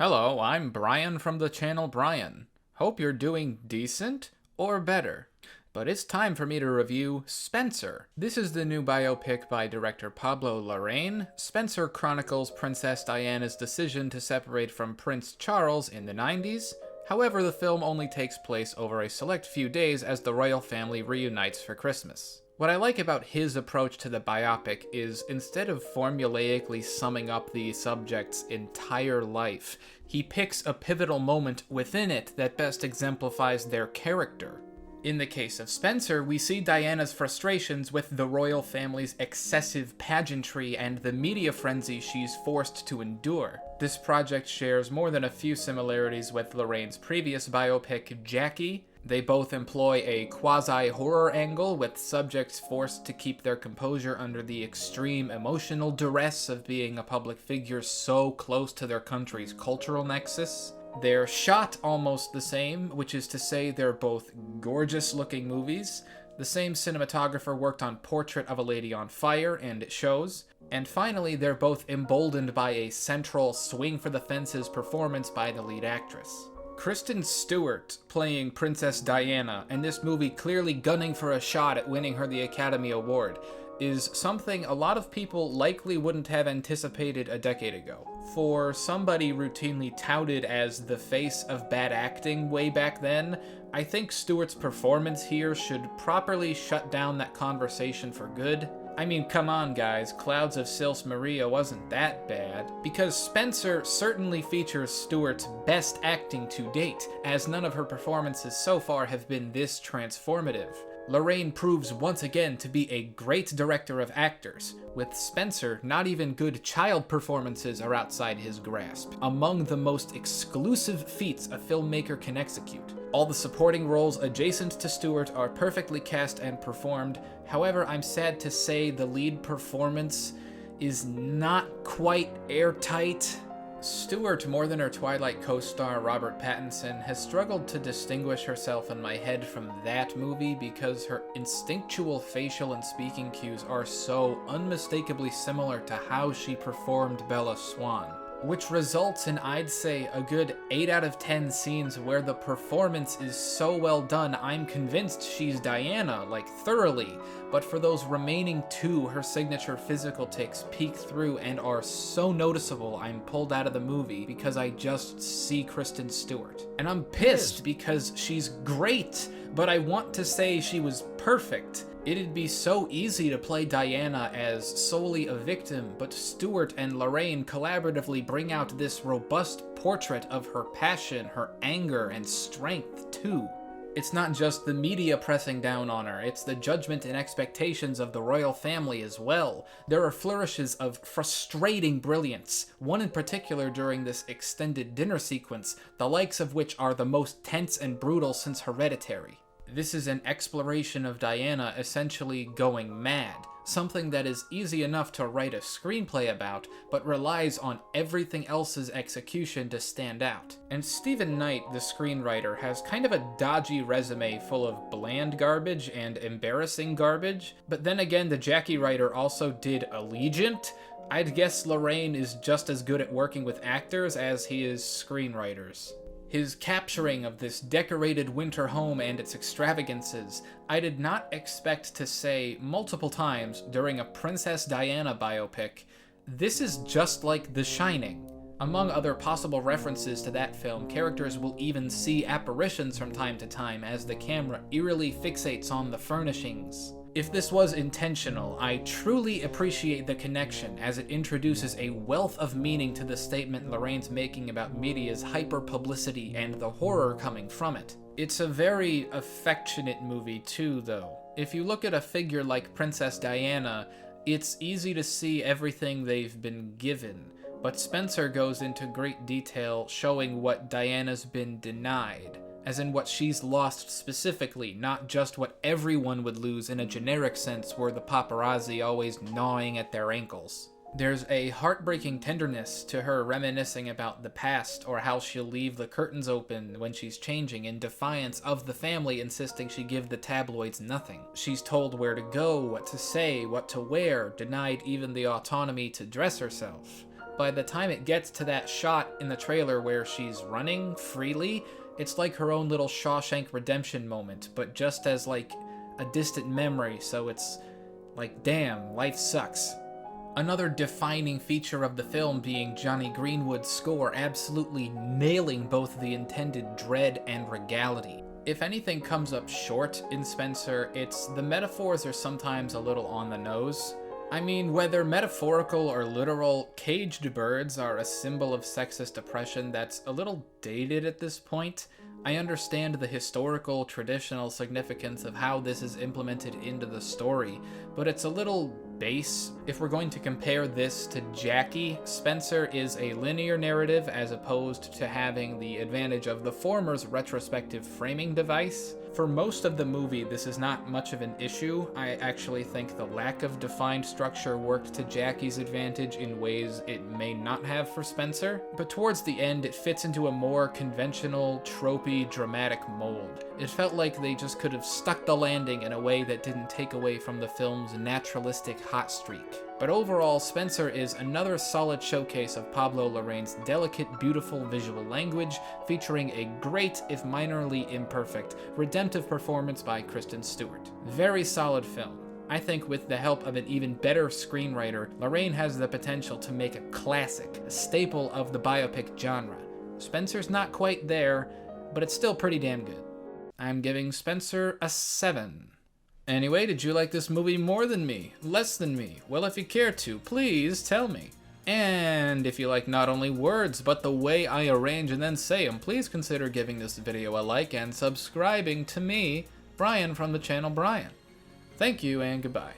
Hello, I'm Brian from the channel Brian. Hope you're doing decent or better. But it's time for me to review Spencer. This is the new biopic by director Pablo Larrain. Spencer chronicles Princess Diana's decision to separate from Prince Charles in the 90s. However, the film only takes place over a select few days as the royal family reunites for Christmas. What I like about his approach to the biopic is, instead of formulaically summing up the subject's entire life, he picks a pivotal moment within it that best exemplifies their character. In the case of Spencer, we see Diana's frustrations with the royal family's excessive pageantry and the media frenzy she's forced to endure. This project shares more than a few similarities with Larrain's previous biopic, Jackie. They both employ a quasi-horror angle, with subjects forced to keep their composure under the extreme emotional duress of being a public figure so close to their country's cultural nexus. They're shot almost the same, which is to say they're both gorgeous-looking movies. The same cinematographer worked on Portrait of a Lady on Fire, and it shows. And finally, they're both emboldened by a central swing-for-the-fences performance by the lead actress. Kristen Stewart playing Princess Diana, and this movie clearly gunning for a shot at winning her the Academy Award, is something a lot of people likely wouldn't have anticipated a decade ago. For somebody routinely touted as the face of bad acting way back then, I think Stewart's performance here should properly shut down that conversation for good. I mean, come on guys, Clouds of Sils Maria wasn't that bad, because Spencer certainly features Stewart's best acting to date, as none of her performances so far have been this transformative. Larrain proves once again to be a great director of actors. With Spencer, not even good child performances are outside his grasp, among the most exclusive feats a filmmaker can execute. All the supporting roles adjacent to Stewart are perfectly cast and performed. However, I'm sad to say the lead performance is not quite airtight. Stewart, more than her Twilight co-star Robert Pattinson, has struggled to distinguish herself in my head from that movie because her instinctual facial and speaking cues are so unmistakably similar to how she performed Bella Swan, which results in, I'd say, a good 8 out of 10 scenes where the performance is so well done I'm convinced she's Diana, like thoroughly, but for those remaining 2, her signature physical tics peek through and are so noticeable I'm pulled out of the movie because I just see Kristen Stewart. And I'm pissed because she's great, but I want to say she was perfect. It'd be so easy to play Diana as solely a victim, but Stewart and Larrain collaboratively bring out this robust portrait of her passion, her anger, and strength, too. It's not just the media pressing down on her, it's the judgment and expectations of the royal family as well. There are flourishes of frustrating brilliance, one in particular during this extended dinner sequence, the likes of which are the most tense and brutal since Hereditary. This is an exploration of Diana essentially going mad, something that is easy enough to write a screenplay about, but relies on everything else's execution to stand out. And Stephen Knight, the screenwriter, has kind of a dodgy resume full of bland garbage and embarrassing garbage, but then again the Jackie writer also did Allegiant. I'd guess Larrain is just as good at working with actors as he is screenwriters. His capturing of this decorated winter home and its extravagances, I did not expect to say multiple times during a Princess Diana biopic, this is just like The Shining. Among other possible references to that film, characters will even see apparitions from time to time as the camera eerily fixates on the furnishings. If this was intentional, I truly appreciate the connection, as it introduces a wealth of meaning to the statement Larrain's making about media's hyper-publicity and the horror coming from it. It's a very affectionate movie too, though. If you look at a figure like Princess Diana, it's easy to see everything they've been given, but Spencer goes into great detail showing what Diana's been denied. As in what she's lost specifically, not just what everyone would lose in a generic sense were the paparazzi always gnawing at their ankles. There's a heartbreaking tenderness to her reminiscing about the past, or how she'll leave the curtains open when she's changing in defiance of the family insisting she give the tabloids nothing. She's told where to go, what to say, what to wear, denied even the autonomy to dress herself. By the time it gets to that shot in the trailer where she's running freely, it's like her own little Shawshank Redemption moment, but just as like a distant memory, so it's like, damn, life sucks. Another defining feature of the film being Johnny Greenwood's score absolutely nailing both the intended dread and regality. If anything comes up short in Spencer, it's the metaphors are sometimes a little on the nose. I mean, whether metaphorical or literal, caged birds are a symbol of sexist oppression that's a little dated at this point. I understand the historical, traditional significance of how this is implemented into the story, but it's a little base. If we're going to compare this to Jackie, Spencer is a linear narrative as opposed to having the advantage of the former's retrospective framing device. For most of the movie, this is not much of an issue. I actually think the lack of defined structure worked to Jackie's advantage in ways it may not have for Spencer. But towards the end, it fits into a more conventional, tropey, dramatic mold. It felt like they just could have stuck the landing in a way that didn't take away from the film's naturalistic hot streak. But overall, Spencer is another solid showcase of Pablo Larrain's delicate, beautiful visual language, featuring a great, if minorly imperfect, redemptive performance by Kristen Stewart. Very solid film. I think with the help of an even better screenwriter, Larrain has the potential to make a classic, a staple of the biopic genre. Spencer's not quite there, but it's still pretty damn good. I'm giving Spencer a 7. Anyway, did you like this movie more than me? Less than me? Well, if you care to, please tell me. And if you like not only words, but the way I arrange and then say them, please consider giving this video a like and subscribing to me, Brian from the channel Brian. Thank you and goodbye.